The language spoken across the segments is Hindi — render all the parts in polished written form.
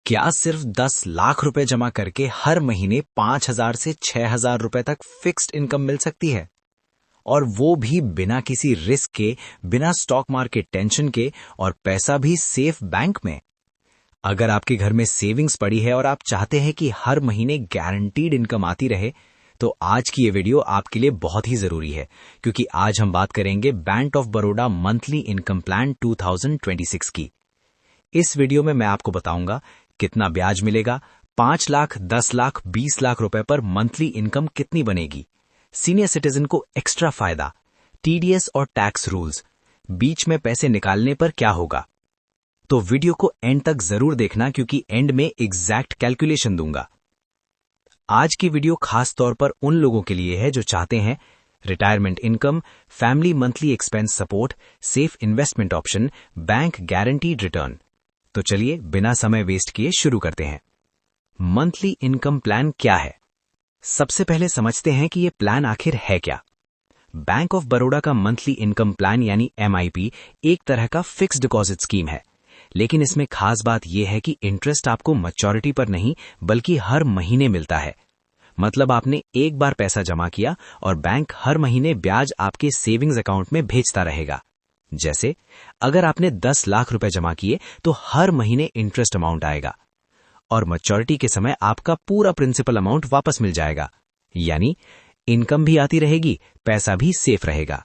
क्या सिर्फ 10 लाख रुपए जमा करके हर महीने 5,000 से 6,000 रुपए तक फिक्स्ड इनकम मिल सकती है? और वो भी बिना किसी रिस्क के, बिना स्टॉक मार्केट टेंशन के, और पैसा भी सेफ बैंक में। अगर आपके घर में सेविंग्स पड़ी है और आप चाहते हैं कि हर महीने गारंटीड इनकम आती रहे, तो आज की ये वीडियो आपके लिए बहुत ही जरूरी है, क्योंकि आज हम बात करेंगे bank of Baroda monthly income plan 2026 की। इस वीडियो में मैं आपको बताऊंगा कितना ब्याज मिलेगा, 5 लाख, 10 लाख, 20 लाख रुपए पर मंथली इनकम कितनी बनेगी, सीनियर सिटीजन को एक्स्ट्रा फायदा, टीडीएस और टैक्स रूल्स, बीच में पैसे निकालने पर क्या होगा। तो वीडियो को एंड तक जरूर देखना, क्योंकि एंड में एग्जैक्ट कैलकुलेशन दूंगा। आज की वीडियो खास तौर पर उन लोगों के लिए है जो चाहते हैं retirement income, family monthly expense support, safe investment option, bank guaranteed return. तो चलिए बिना समय वेस्ट किए शुरू करते हैं। मंथली इनकम प्लान क्या है? सबसे पहले समझते हैं कि ये प्लान आखिर है क्या। बैंक ऑफ बड़ौदा का मंथली इनकम प्लान यानी MIP एक तरह का फिक्स्ड डिपॉजिट स्कीम है, लेकिन इसमें खास बात यह है कि इंटरेस्ट आपको मैच्योरिटी पर नहीं बल्कि हर महीने मिलता है। मतलब आपने एक बार पैसा जमा किया और बैंक हर महीने ब्याज आपके सेविंग्स अकाउंट में भेजता रहेगा। जैसे अगर आपने 10 लाख रुपए जमा किए तो हर महीने इंटरेस्ट अमाउंट आएगा और मैच्योरिटी के समय आपका पूरा प्रिंसिपल अमाउंट वापस मिल जाएगा। यानी इनकम भी आती रहेगी, पैसा भी सेफ रहेगा।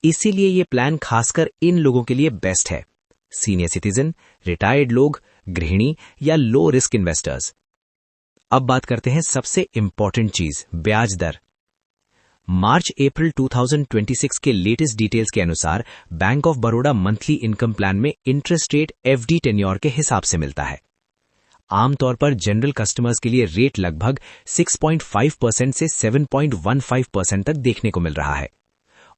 इसीलिए ये प्लान खासकर इन लोगों के लिए बेस्ट है: सीनियर सिटीजन, रिटायर्ड लोग, गृहिणी या लो रिस्क इन्वेस्टर्स। अब बात करते हैं सबसे इंपॉर्टेंट चीज, ब्याज दर। मार्च अप्रैल 2026 के लेटेस्ट डिटेल्स के अनुसार bank of Baroda monthly income plan में इंटरेस्ट रेट FD टेन्योर के हिसाब से मिलता है। आमतौर पर जनरल कस्टमर्स के लिए रेट लगभग 6.5% से 7.15% तक देखने को मिल रहा है,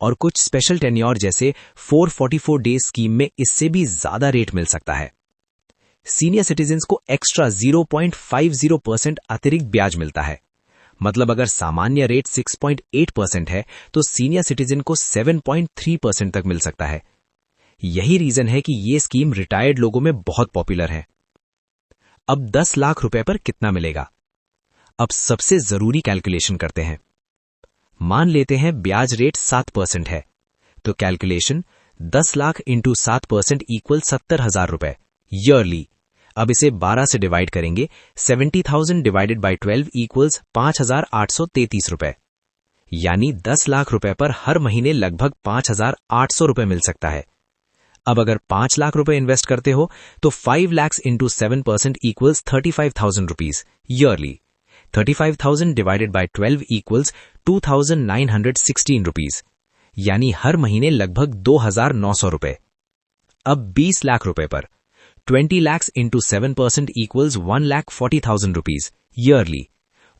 और कुछ स्पेशल टेन्योर जैसे 444 डेज स्कीम में इससे भी ज्यादा रेट मिल सकता है। सीनियर सिटीजन्स को एक्स्ट्रा 0.50% अतिरिक्त ब्याज मिलता है। मतलब अगर सामान्य रेट 6.8% है तो सीनियर सिटीजन को 7.3% तक मिल सकता है। यही रीजन है कि ये स्कीम रिटायर्ड लोगों में बहुत पॉपुलर है। अब 10 लाख रुपए पर कितना मिलेगा? अब सबसे जरूरी कैलकुलेशन करते हैं। मान लेते हैं ब्याज रेट 7% है, तो कैलकुलेशन 10 लाख इंटू 7% इक्वल 70,000 रुपए ईयरली। अब इसे 12 से डिवाइड करेंगे। 70,000 डिवाइडेड बाय 12 इक्वल्स 5,833 रुपए। यानी 10 लाख रुपए पर हर महीने लगभग 5,800 रुपए मिल सकता है। अब अगर 5 लाख रुपए इन्वेस्ट करते हो तो 5 lakh into 7% equals 35,000 rupees yearly. 35,000 divided by 12 equals 2,916 rupees, यानी हर महीने लगभग 2,900 रुपए। अब 20 लाख रुपए पर 20 lakhs into 7% equals 1,40,000 rupees yearly.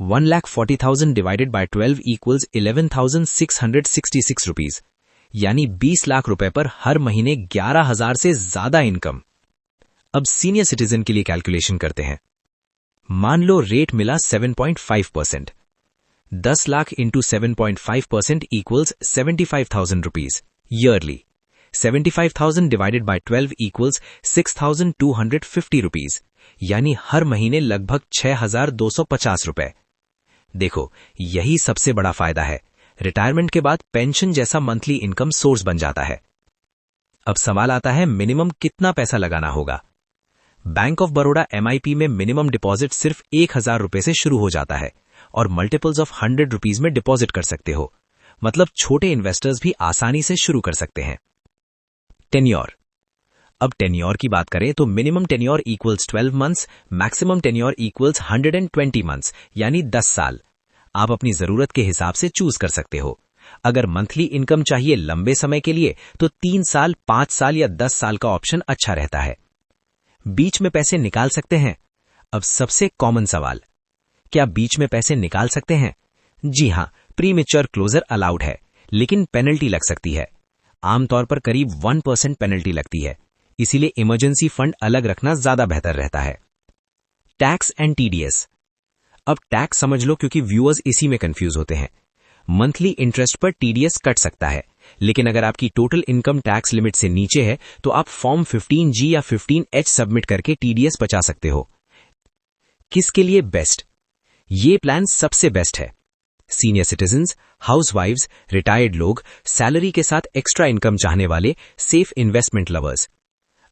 1,40,000 divided by 12 equals 11,666 rupees. यानी 20 लाख रुपए पर हर महीने 11,000 से ज्यादा इनकम। अब सीनियर सिटीजन के लिए कैलकुलेशन करते हैं। मान लो रेट मिला 7.5%। 10 lakh into 7.5% equals 75,000 rupees yearly. 75,000 divided by 12 equals 6,250 rupees, यानी हर महीने लगभग 6,250 रुपए। देखो, यही सबसे बड़ा फायदा है। रिटायरमेंट के बाद पेंशन जैसा मंथली इनकम सोर्स बन जाता है। अब सवाल आता है, मिनिमम कितना पैसा लगाना होगा? बैंक ऑफ बड़ौदा MIP में मिनिमम डिपॉजिट सिर्फ 1,000 रुपए से शुरू हो जाता है और मल्टीपल्स ऑफ 100 रुपीज में डिपॉजिट कर सकते हो। मतलब छोटे इन्वेस्टर्स भी आसानी से शुरू कर सकते हैं। टेन्योर। अब टेन्योर की बात करें तो minimum tenure equals 12 months, maximum tenure equals 120 months, यानी 10 साल। आप अपनी जरूरत के हिसाब से चूज कर सकते हो। अगर मंथली इनकम चाहिए लंबे समय के लिए तो 3 साल, 5 साल या 10 साल का ऑप्शन अच्छा रहता है। बीच में पैसे निकाल सकते हैं? अब सबसे कॉमन सवाल, क्या बीच में पैसे निकाल सकते हैं? जी हां, प्रीमेच्योर क्लोजर अलाउड है, लेकिन पेनल्टी लग सकती है। आमतौर पर करीब 1% पेनल्टी लगती है, इसीलिए इमरजेंसी फंड अलग रखना ज्यादा बेहतर रहता है। Tax and TDS। अब टैक्स समझ लो, क्योंकि व्यूअर्स इसी में कंफ्यूज होते हैं। मंथली इंटरेस्ट पर TDS कट सकता है, लेकिन अगर आपकी टोटल इनकम टैक्स लिमिट से नीचे है तो आप फॉर्म 15G या 15H सबमिट करके TDS बचा सकते हो। किसके लिए बेस्ट? ये प्लान सबसे बेस्ट है सीनियर सिटीजन्स, हाउसवाइव्स, रिटायर्ड लोग, सैलरी के साथ एक्स्ट्रा इनकम चाहने वाले, सेफ इन्वेस्टमेंट लवर्स।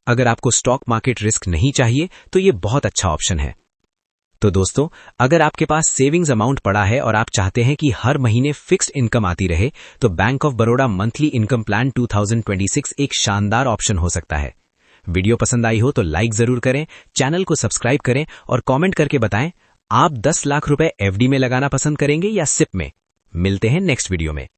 अगर आपको स्टॉक मार्केट रिस्क नहीं चाहिए तो ये बहुत अच्छा ऑप्शन है। तो दोस्तों, अगर आपके पास सेविंग्स अमाउंट पड़ा है और आप चाहते हैं कि हर महीने फिक्स्ड इनकम आती रहे, तो bank of Baroda monthly income plan 2026 एक शानदार ऑप्शन हो सकता है। वीडियो पसंद आई हो तो लाइक जरूर करें, चैनल को सब्सक्राइब करें और कमेंट करके बताएं आप 10 लाख रुपए एफडी में लगाना पसंद करेंगे या सिप में। मिलते हैं नेक्स्ट वीडियो में।